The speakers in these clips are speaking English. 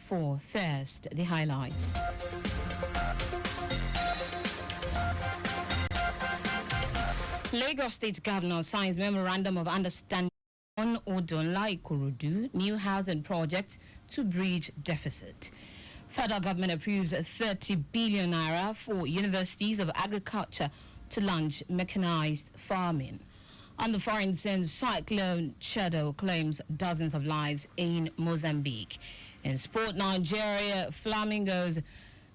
4. First, the highlights. Lagos State Governor signs Memorandum of Understanding on Odonla Ikorodu new housing project to bridge deficit. Federal government approves 30 billion naira for universities of agriculture to launch mechanized farming. On the foreign scene, Cyclone Shadow claims dozens of lives in Mozambique. In sport, Nigeria Flamingos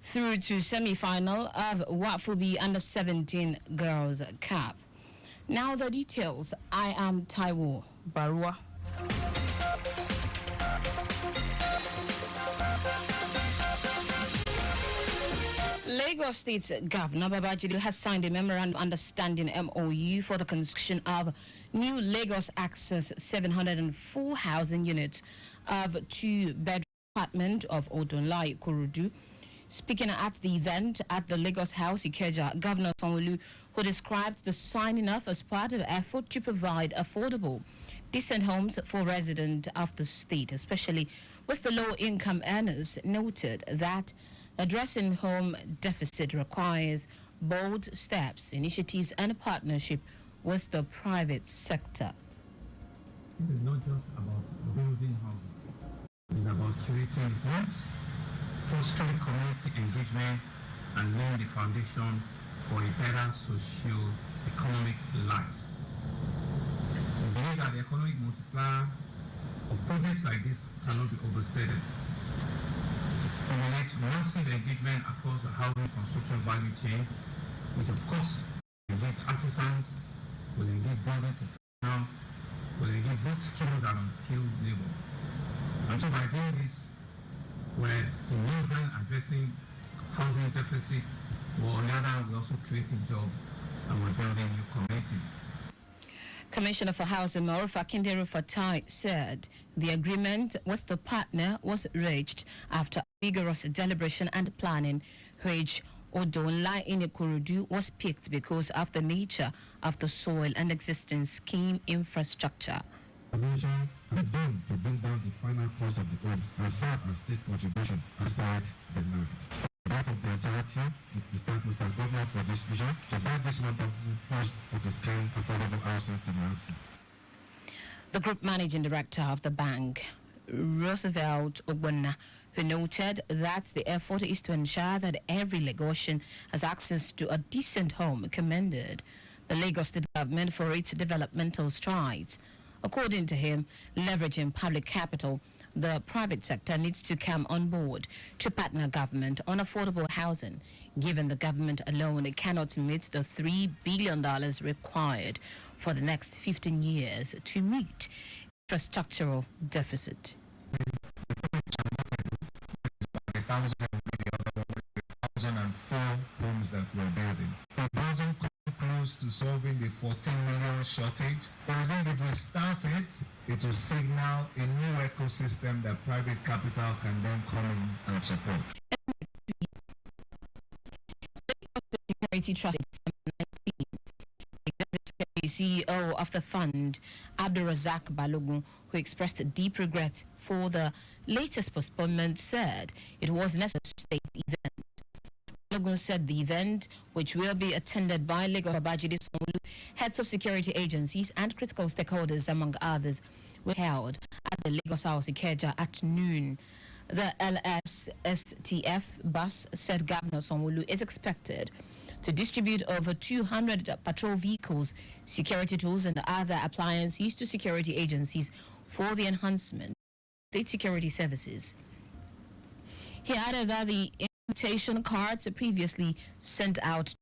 through to semi-final of Wafubi Under-17 Girls Cup. Now the details. I am Taiwo Baruwa. Lagos State's Governor Babajide has signed a memorandum of understanding MOU for the construction of new Lagos Access 704 housing units of two-bedroom apartment of Odonla Ikorodu. Speaking at the event at the Lagos House Ikeja, Governor Sanwo-Olu, who described the signing off as part of an effort to provide affordable, decent homes for residents of the state, especially with the low-income earners, noted that addressing home deficit requires bold steps, initiatives, and a partnership with the private sector. This is not just about building houses. It is about creating homes, fostering community engagement, and laying the foundation for a better socio-economic life. We believe that the economic multiplier of projects like this cannot be overstated. It stimulates massive engagement across the housing construction value chain, which of course will engage artisans, will engage building professionals, will engage both skilled and unskilled labor. And so by doing this, we're in one hand addressing housing deficit, or on the other hand, we're also creating jobs and we're building new communities. Commissioner for Housing Marufa Kinderu Fatai said the agreement with the partner was reached after vigorous deliberation and planning, which Odonla Ikorodu was picked because of the nature of the soil and existing scheme infrastructure. The commission has done to bring down the final cost of the homes and serve as state contribution aside the land. On behalf of the entire team, we thank Mr. Governor for this vision to build this wonderful first of its kind affordable housing financing. The group managing director of the bank, Roosevelt Ogbonna, who noted that the effort is to ensure that every Lagosian has access to a decent home, commended the Lagos State government for its developmental strides. According to him, leveraging public capital, the private sector needs to come on board to partner government on affordable housing, given the government alone cannot meet the $3 billion required for the next 15 years to meet infrastructural deficit. 1,004 homes that we're building. It doesn't come close to solving the 14 million shortage, but I think if we start it, it will signal a new ecosystem that private capital can then come in and support. Security Trust the CEO of the fund, Abdulrazak Balogun, who expressed deep regret for the latest postponement, said it was necessary state event. Balogun said the event, which will be attended by Lagos Babajide Sanwo-Olu, heads of security agencies and critical stakeholders, among others, were held at the Lagos House Ikeja at noon. The LSSTF bus, said Governor Sanwo-Olu, is expected to distribute over 200 patrol vehicles, security tools, and other appliances to security agencies for the enhancement of state security services. He added that the invitation cards previously sent out to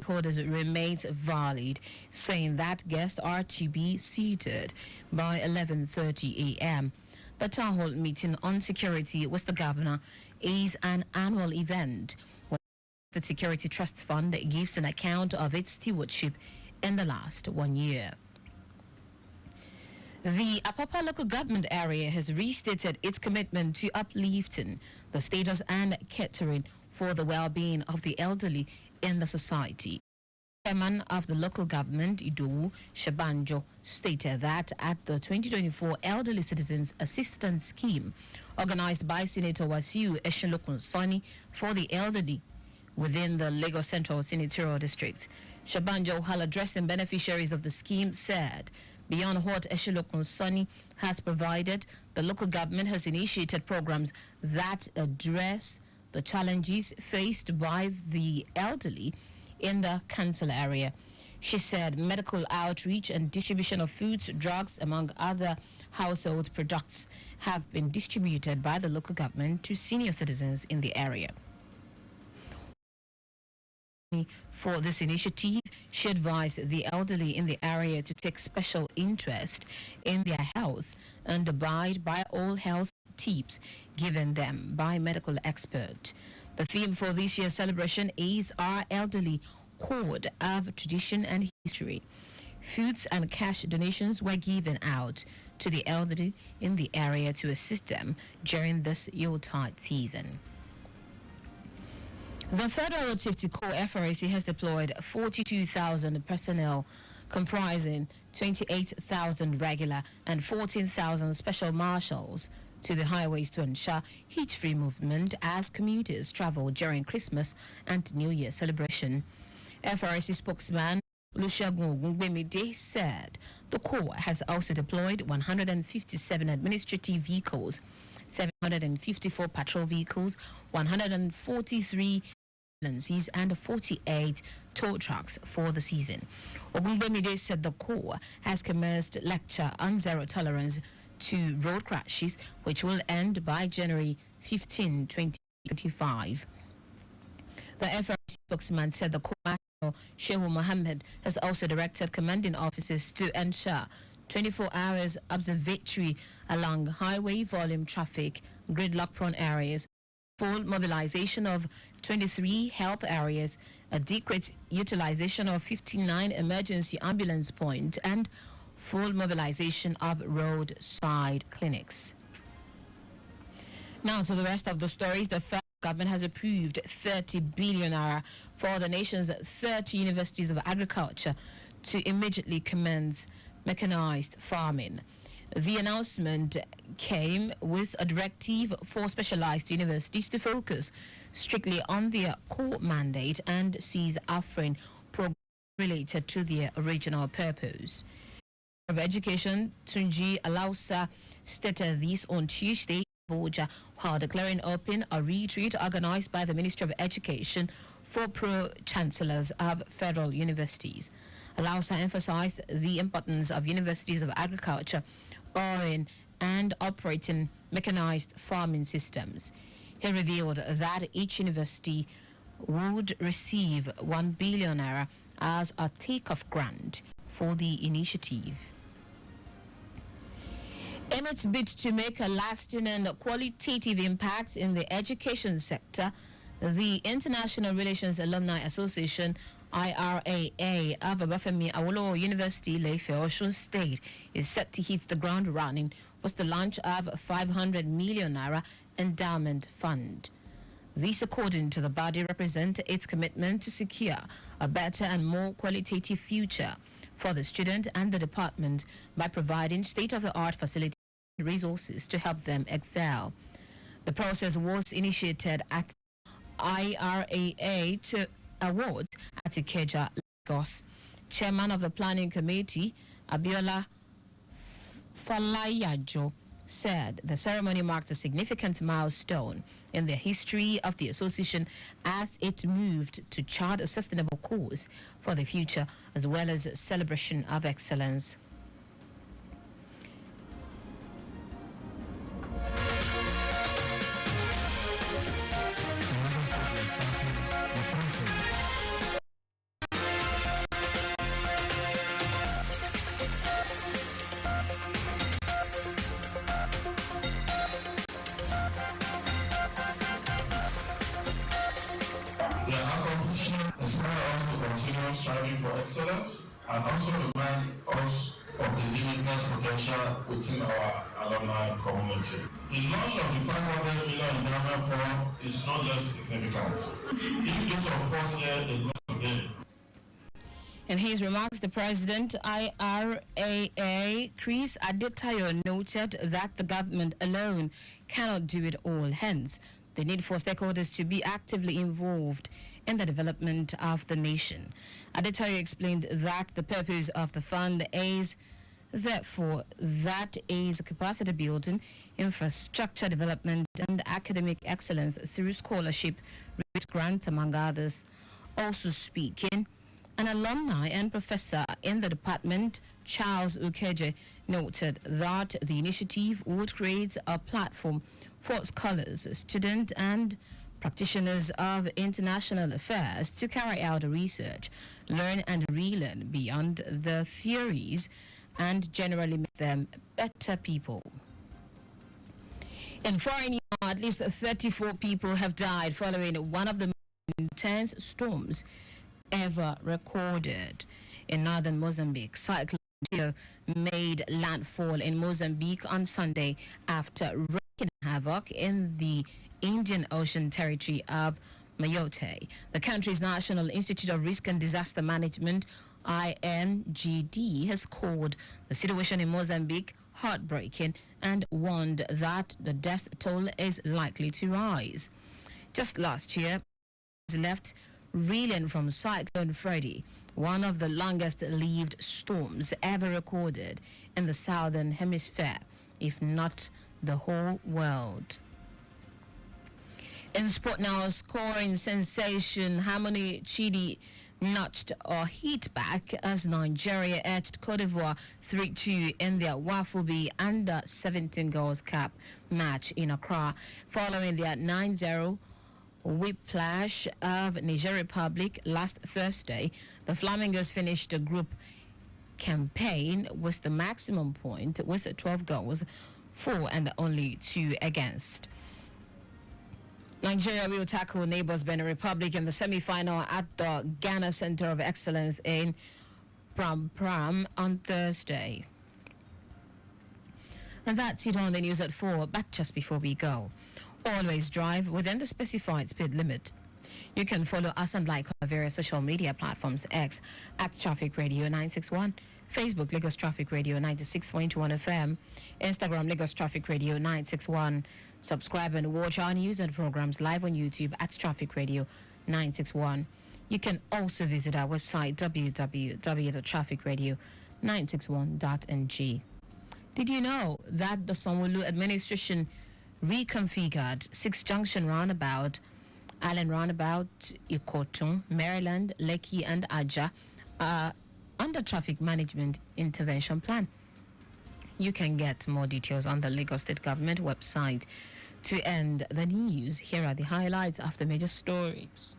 stakeholders remains valid, saying that guests are to be seated by 11:30 a.m. The town hall meeting on security with the governor is an annual event. The Security Trust Fund gives an account of its stewardship in the last 1 year. The Apapa local government area has restated its commitment to uplifting the status and catering for the well-being of the elderly in the society. Chairman of the local government, Idowu Shabanjo, stated that at the 2024 Elderly Citizens Assistance Scheme organized by Senator Wasiu Eshelokun-Sani for the elderly within the Lagos Central Senatorial District. Shabanjo, while addressing beneficiaries of the scheme, said beyond what Eshelokun-Sani has provided, the local government has initiated programs that address the challenges faced by the elderly in the council area. She said medical outreach and distribution of foods, drugs, among other household products have been distributed by the local government to senior citizens in the area. For this initiative, she advised the elderly in the area to take special interest in their health and abide by all health tips given them by medical experts. The theme for this year's celebration is Our Elderly Code of Tradition and History. Foods and cash donations were given out to the elderly in the area to assist them during this Yuletide season. The Federal Road Safety Corps FRAC has deployed 42,000 personnel comprising 28,000 regular and 14,000 special marshals to the highways to ensure hitch-free movement as commuters travel during Christmas and New Year celebration. FRAC spokesman Olusegun Ogungbemide said the Corps has also deployed 157 administrative vehicles, 754 patrol vehicles, 143 ambulances and 48 tow trucks for the season. Ogungbemide said the Corps has commenced lecture on zero tolerance to road crashes, which will end by January 15, 2025. The FRC spokesman said the Corps Marshal Shehu Mohammed has also directed commanding officers to ensure 24 hours observatory along highway volume traffic, gridlock-prone areas, full mobilization of 23 help areas, adequate utilization of 59 emergency ambulance points, and full mobilization of roadside clinics. Now to the rest of the stories. The federal government has approved 30 billion naira for the nation's 30 universities of agriculture to immediately commence mechanized farming. The announcement came with a directive for specialized universities to focus strictly on their core mandate and cease offering programs related to their original purpose. Of Education Tunji Alausa stated this on Tuesday in Abuja while declaring open a retreat organized by the Ministry of Education for pro-chancellors of federal universities. Alausa emphasized the importance of universities of agriculture owning and operating mechanized farming systems. He revealed that each university would receive 1 billion naira as a take-off grant for the initiative. In its bid to make a lasting and qualitative impact in the education sector, the International Relations Alumni Association IRAA of Obafemi Awolowo University, Ile-Ife, Osun State, is set to hit the ground running with the launch of 500 million naira endowment fund. This, according to the body, represents its commitment to secure a better and more qualitative future for the student and the department by providing state-of-the-art facilities and resources to help them excel. The process was initiated at IRAA to award at Ikeja, Lagos. Chairman of the Planning Committee, Abiola Falayajo, said the ceremony marked a significant milestone in the history of the association as it moved to chart a sustainable course for the future as well as celebration of excellence. Striving for excellence and also remind us of the limitless potential within our alumni community. The launch of the 500 million endowment fund is no less significant. If those of us here ignore today. In his remarks, the president, IRAA, Chris Adetayo, noted that the government alone cannot do it all. Hence, the need for stakeholders to be actively involved in the development of the nation. Adetayo explained that the purpose of the fund is, therefore, that is capacity building, infrastructure development, and academic excellence through scholarship, grants, among others. Also speaking, an alumni and professor in the department, Charles Ukeje, noted that the initiative would create a platform for scholars, students, and practitioners of international affairs to carry out research, learn and relearn beyond the theories, and generally make them better people. In foreign news, at least 34 people have died following one of the most intense storms ever recorded in northern Mozambique. Cyclone Taiwo made landfall in Mozambique on Sunday after wreaking havoc in the Indian Ocean territory of Mayotte. The country's National Institute of Risk and Disaster Management, INGD, has called the situation in Mozambique heartbreaking and warned that the death toll is likely to rise. Just last year, left reeling from Cyclone Freddy, one of the longest-lived storms ever recorded in the southern hemisphere, if not the whole world. In sport now, scoring sensation Harmony Chidi notched a hit back as Nigeria edged Cote d'Ivoire 3-2 in their Wafubi Under-17 Girls Cup match in Accra, following their 9-0 whiplash of Niger Republic last Thursday. The Flamingos finished the group campaign with the maximum point with 12 goals, 4 and only 2 against. Nigeria will tackle neighbors Benin Republic in the semi-final at the Ghana Center of Excellence in Pram on Thursday. And that's it on the news at 4. But just before we go, always drive within the specified speed limit. You can follow us and like our various social media platforms: X at Traffic Radio 961, Facebook Lagos Traffic Radio 96.1 FM, Instagram Lagos Traffic Radio 961. Subscribe and watch our news and programs live on YouTube at Traffic Radio 961. You can also visit our website www.trafficradio961.ng. Did you know that the Sanwo-Olu administration reconfigured 6 junction roundabout, Allen Roundabout, Ikotun, Maryland, Lekki, and Aja under traffic management intervention plan? You can get more details on the Lagos State Government website. To end the news, here are the highlights of the major stories.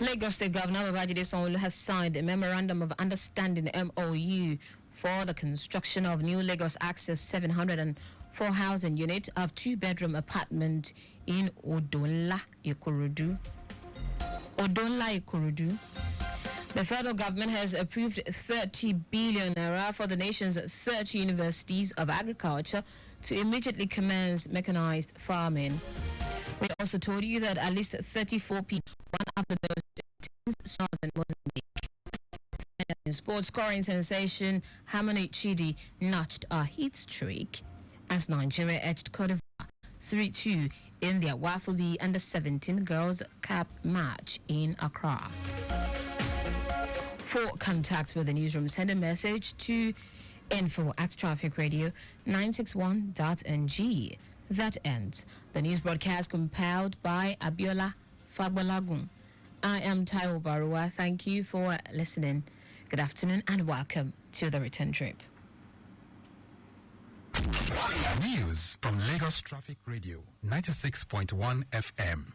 Lagos State Governor Babajide Sanwo-Olu has signed a Memorandum of Understanding MOU for the construction of new Lagos Access 704 housing unit of 2-bedroom apartment in Odonla, Ikorodu. The federal government has approved 30 billion naira for the nation's 30 universities of agriculture to immediately commence mechanized farming. We also told you that at least 34 people, one of the most intense northern Mozambique. In sports, scoring sensation Harmony Chidi notched a hit streak as Nigeria edged Cote d'Ivoire 3-2 in their Wafubi Under-17 Girls Cup match in Accra. For contacts with the newsroom, send a message to info@trafficradio961.ng. That ends the news broadcast compiled by Abiola Fagbalagun. I am Taiwo Baruwa. Thank you for listening. Good afternoon and welcome to the return trip. News from Lagos Traffic Radio 96.1 FM.